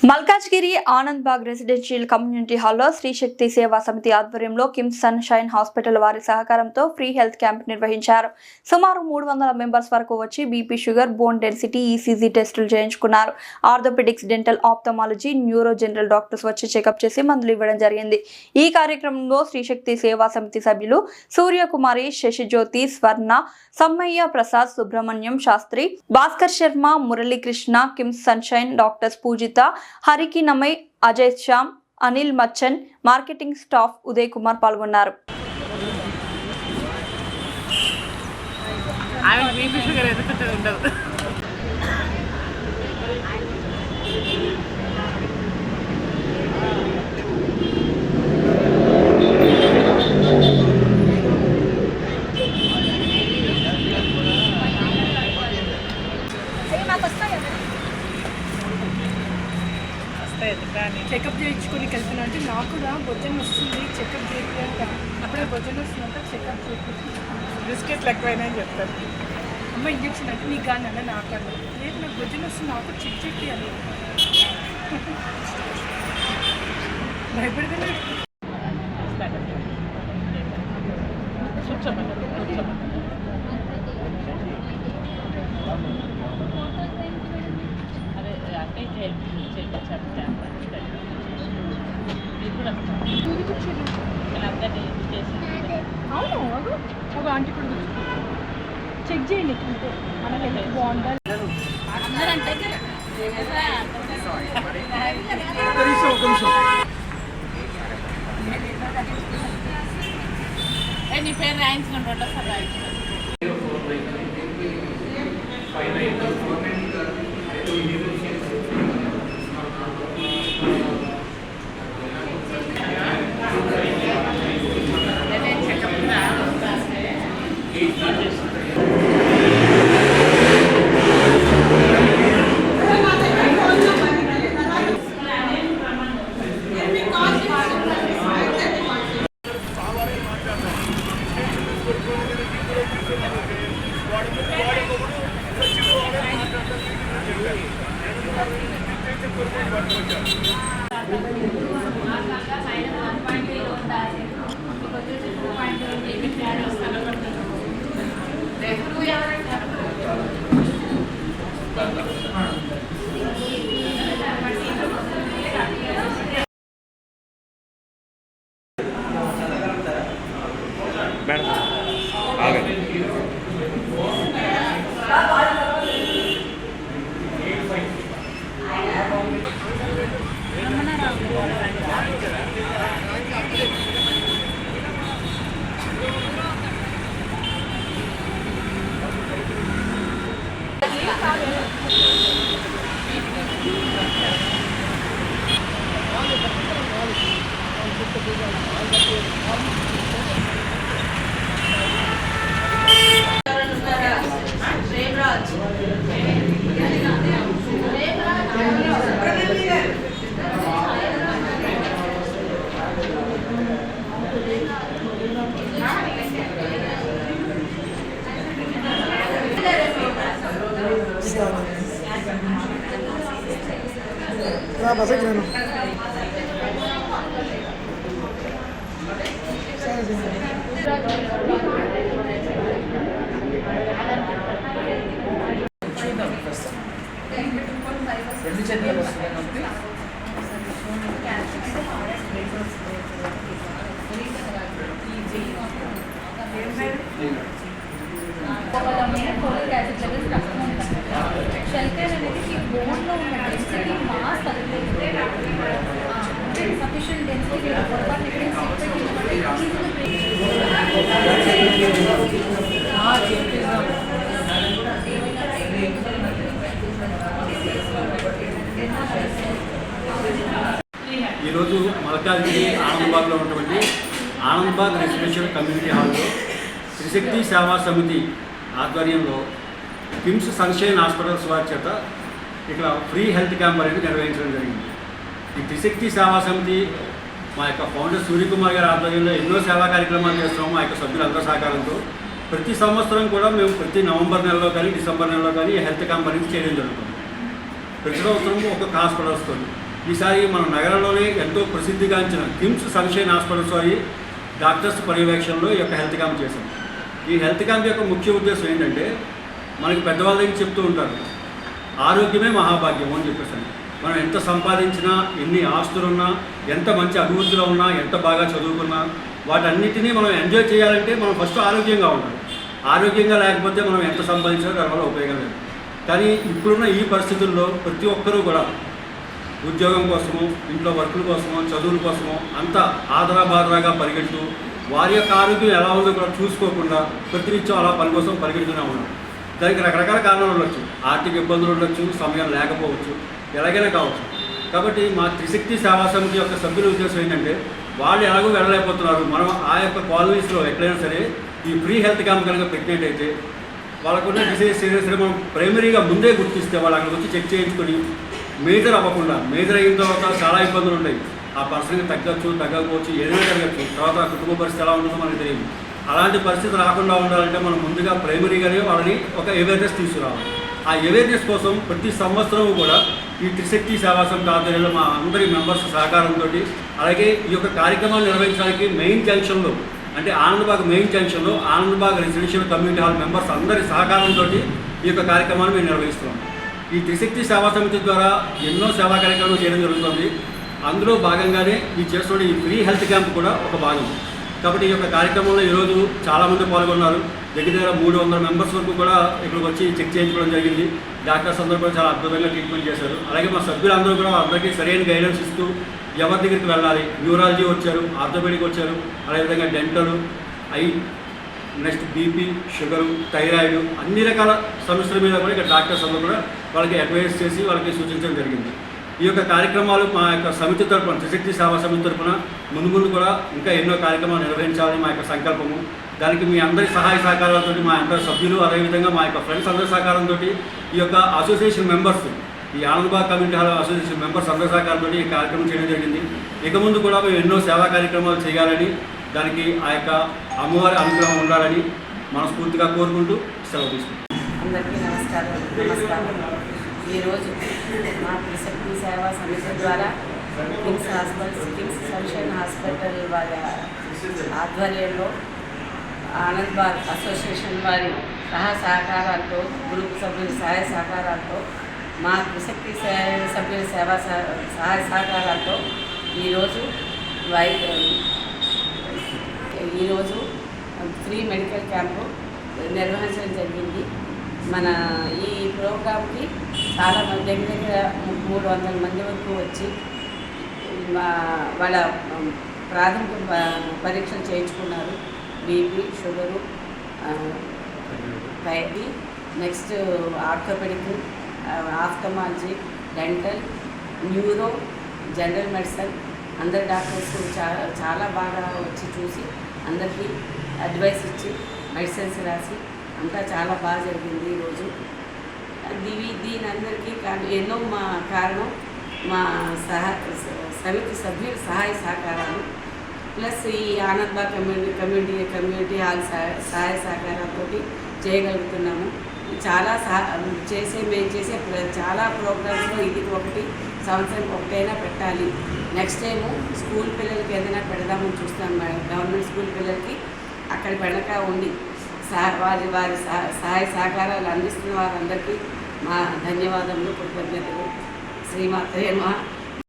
మల్కాజ్గిరి ఆనంద్ బాగ్ residential community హాల్లో శ్రీ శక్తి సేవా సమితి ఆధ్వర్యంలో కిమ్స్ సన్ షైన్ హాస్పిటల్ వారి సహకారంతో ఫ్రీ హెల్త్ క్యాంప్ నిర్వహించారు. సుమారు 300 మెంబర్స్ వరకు వచ్చి BP, sugar, bone density, ECG టెస్టులు చేయించుకున్నారు. Orthopaedics, dental, ophthalmology, neuro general doctors వచ్చి చెకప్ చేసి మందులు ఇవ్వడం జరిగింది. ఈ కార్యక్రమంలో శ్రీ శక్తి సేవా సమితి సభ్యులు Suryakumari, Sasijyothi, Swarna, Sammaiah, Prasad, Subrahmanyam Sastry, Bhaskar Sharma, Muralikrishna, KIMS Sunshine doctors Poojitha, హరికి నమై, అజయ్ శ్యామ్, అనిల్ మచ్చన్, మార్కెటింగ్ స్టాఫ్ ఉదయ్ కుమార్ పాల్గొన్నారు. చెకప్ చేయించుకొని వెళ్తున్నా అంటే నాకు కూడా భోజనం వస్తుంది, చెకప్ చేయాలంట. అప్పుడే భోజనం వస్తుందంట, చెకప్ చేయించుకుంటే బిస్కెట్లు ఎక్కువైనా అని చెప్తారు. అమ్మ ఇంజక్షన్ అంటే నీకు కానీ అన్న నాకు అన్న లేదు, నాకు భోజనం వస్తుంది, నాకు చెక్ చేయాలి భయపడితే అవును ఒక ఆంటీ కూడా చెక్ చేయండి అంటే మన హెల్త్ బాగుందా. నీ పేరు రాయించుకుంటా సార్ మేడం ఆగండి. షెల్టర్ అనేది బోన్లో ఉన్న డెన్సిటీ మాస్ సఫిషియంట్ డెన్సిటీ ఈరోజు మల్కాజ్గిరి ఆనందబాగ్లో ఉన్నటువంటి ఆనందబాగ్ రెసిడెన్షియల్ కమ్యూనిటీ హాల్లో త్రిశక్తి సేవా సమితి ఆధ్వర్యంలో కిమ్స్ సన్ షైన్ హాస్పిటల్స్ వారి చేత ఇక్కడ ఫ్రీ హెల్త్ క్యాంప్ అనేది నిర్వహించడం జరిగింది. ఈ త్రిశక్తి సేవా సమితి మా యొక్క ఫౌండర్ సూర్యకుమార్ గారి ఆధ్వర్యంలో ఎన్నో సేవా కార్యక్రమాలు చేస్తున్నాము. మా యొక్క సభ్యులందరి సహకారంతో ప్రతి సంవత్సరం కూడా మేము ప్రతి నవంబర్ నెలలో కానీ డిసెంబర్ నెలలో కానీ హెల్త్ క్యాంప్ అనేది చేయడం జరుగుతుంది. ప్రతి సంవత్సరం ఒక్కొక్క హాస్పిటల్ వస్తుంది. ఈసారి మన నగరంలోనే ఎంతో ప్రసిద్ధిగాంచిన కిమ్స్ సన్షైన్ హాస్పిటల్స్ వారి డాక్టర్స్ పర్యవేక్షణలో ఈ యొక్క హెల్త్ క్యాంప్ చేశాం. ఈ హెల్త్ క్యాంప్ యొక్క ముఖ్య ఉద్దేశం ఏంటంటే, మనకి పెద్దవాళ్ళ దగ్గర చెప్తూ ఉంటారు, ఆరోగ్యమే మహాభాగ్యం అని చెప్పేసి. మనం ఎంత సంపాదించినా, ఎన్ని ఆస్తులున్నా, ఎంత మంచి అభివృద్ధిలో ఉన్నా, ఎంత బాగా చదువుకున్నా, వాటన్నిటినీ మనం ఎంజాయ్ చేయాలంటే మనం ఫస్ట్ ఆరోగ్యంగా ఉండాలి. ఆరోగ్యంగా లేకపోతే మనం ఎంత సంపాదించినా దానివల్ల ఉపయోగం లేదు. కానీ ఇప్పుడున్న ఈ పరిస్థితుల్లో ప్రతి ఒక్కరూ కూడా ఉద్యోగం కోసము, ఇంట్లో వర్కుల కోసమో, చదువుల కోసమో అంతా ఆదరాబాదరాగా పరిగెడుతూ వారి యొక్క ఆరోగ్యం ఎలా ఉందో కూడా చూసుకోకుండా ప్రతినిత్యం అలా పని కోసం పరిగెడుతూనే ఉన్నారు. దానికి రకరకాల కారణాలు ఉండొచ్చు, ఆర్థిక ఇబ్బందులు ఉండొచ్చు, సమయం లేకపోవచ్చు, ఎలాగైనా కావచ్చు. కాబట్టి మా త్రిశక్తి సేవా సమితి యొక్క సభ్యుల ఉద్దేశం ఏంటంటే, వాళ్ళు ఎలాగో వెళ్ళలేకపోతున్నారు, మనం ఆ యొక్క కాలనీస్లో ఎక్కడైనా సరే ఈ ఫ్రీ హెల్త్ క్యాంప్ కనుక పెట్టినట్టయితే వాళ్ళకున్న డిసీజ్ సీరియస్ మనం ప్రైమరీగా ముందే గుర్తిస్తే వాళ్ళు అక్కడికి వచ్చి చెక్ చేయించుకొని మేజర్ అవ్వకుండా, మేజర్ అయిన తర్వాత చాలా ఇబ్బందులు ఉంటాయి. ఆ పర్సన్కి తగ్గకపోవచ్చు, ఏదైనా జరగచ్చు. తర్వాత కుటుంబ పరిస్థితి ఎలా ఉంటుందో మనకు తెలియదు. అలాంటి పరిస్థితి రాకుండా ఉండాలంటే మనం ముందుగా ప్రైమరీగానే వాళ్ళని ఒక అవేర్నెస్ తీసుకురావాలి. ఆ అవేర్నెస్ కోసం ప్రతి సంవత్సరం కూడా ఈ త్రిశక్తి సేవా సమితి ఆధ్వర్యంలో మా అందరి మెంబర్స్ సహకారంతో, అలాగే ఈ యొక్క కార్యక్రమాన్ని నిర్వహించడానికి మెయిన్ జంక్షన్లో, అంటే ఆనందబాగ్ మెయిన్ జంక్షన్లో Anandbagh residential community hall members అందరి సహకారంతో ఈ యొక్క కార్యక్రమాన్ని మేము నిర్వహిస్తున్నాం. ఈ త్రిశక్తి సేవా సమితి ద్వారా ఎన్నో సేవా కార్యక్రమాలు చేయడం జరుగుతుంది. అందులో భాగంగానే ఈ చేస్తున్న ఈ ఫ్రీ హెల్త్ క్యాంప్ కూడా ఒక భాగం. కాబట్టి ఈ యొక్క కార్యక్రమంలో ఈరోజు చాలామంది పాల్గొన్నారు. దగ్గర 300 మెంబర్స్ వరకు కూడా ఇక్కడికి వచ్చి చెక్ చేయించుకోవడం జరిగింది. డాక్టర్స్ అందరూ కూడా చాలా అద్భుతంగా ట్రీట్మెంట్ చేశారు. అలాగే మా సభ్యులందరూ కూడా అందరికీ సరైన గైడెన్స్ ఇస్తూ ఎవరి దగ్గరికి వెళ్ళాలి, న్యూరాలజీ వచ్చారు, ఆర్థోపెడిక్ వచ్చారు, అదేవిధంగా dental, I, next BP, sugar, thyroid, అన్ని రకాల సమస్యల మీద కూడా ఇక్కడ డాక్టర్స్ అందరూ కూడా వాళ్ళకి అడ్వైస్ చేసి వాళ్ళకి సూచించడం జరిగింది. ఈ యొక్క కార్యక్రమాలు మా యొక్క సమితి తరపున, త్రిశక్తి సేవా సమితి తరపున ముందు కూడా ఇంకా ఎన్నో కార్యక్రమాలు నిర్వహించాలని మా యొక్క సంకల్పము. దానికి మీ అందరి సహాయ సహకారాలతో, మా అందరి సభ్యులు, అదేవిధంగా మా యొక్క ఫ్రెండ్స్ అందరి సహకారంతో, ఈ యొక్క అసోసియేషన్ మెంబర్స్, ఈ Anandbagh community hall association members అందరి సహకారంతో ఈ కార్యక్రమం చేయడం జరిగింది. ఇక ముందు కూడా మేము ఎన్నో సేవా కార్యక్రమాలు చేయాలని, దానికి ఆ యొక్క అమ్మవారి అనుగ్రహం ఉండాలని మనస్ఫూర్తిగా కోరుకుంటూ సెలవు తీసుకుంటాం. అందరికీ నమస్కారం. ఈరోజు మా త్రిశక్తి సేవా సమితి ద్వారా కిమ్స్ సన్షైన్ హాస్పిటల్ వారి ఆధ్వర్యంలో ఆనందబాగ్ అసోసియేషన్ వారి సహకారాలతో, గ్రూప్ సభ్యుల సహాయ సహకారాలతో, మా త్రిశక్తి సభ్యుల సహాయ సహకారాలతో ఈరోజు ఫ్రీ మెడికల్ క్యాంపు నిర్వహించడం జరిగింది. మన ఈ ప్రోగ్రామ్కి చాలా దగ్గర 300 మంది వరకు వచ్చి వాళ్ళ ప్రాథమిక పరీక్షలు చేయించుకున్నారు. BP, sugar, thyroid, next orthopaedic, ophthalmology, dental, neuro, general medicine అందరి డాక్టర్స్ చాలా బాగా వచ్చి చూసి అందరికీ అడ్వైస్ ఇచ్చి మెడిసిన్స్ రాసి అంతా చాలా బాగా జరిగింది. ఈరోజు దీని అందరికీ ఎన్నో కారణం మా సమితి సభ్యుల సహాయ సహకారాలు, ప్లస్ ఈ ఆనందబాగ్ కమ్యూనిటీ హాల్ సహాయ సహకారాలతో చేయగలుగుతున్నాము. చాలా మేము చేసే చాలా ప్రోగ్రామ్స్లో ఇది ఒకటి, సంవత్సరం ఒకటైనా పెట్టాలి. నెక్స్ట్ టైము స్కూల్ పిల్లలకి ఏదైనా పెడదామని చూస్తాం మేడం. గవర్నమెంట్ స్కూల్ పిల్లలకి అక్కడ పెడక ఉండి వారి సహాయ సహకారాలు అందిస్తున్న వారందరికీ మా ధన్యవాదములు, కృతజ్ఞతలు. శ్రీమాత్రే నమః.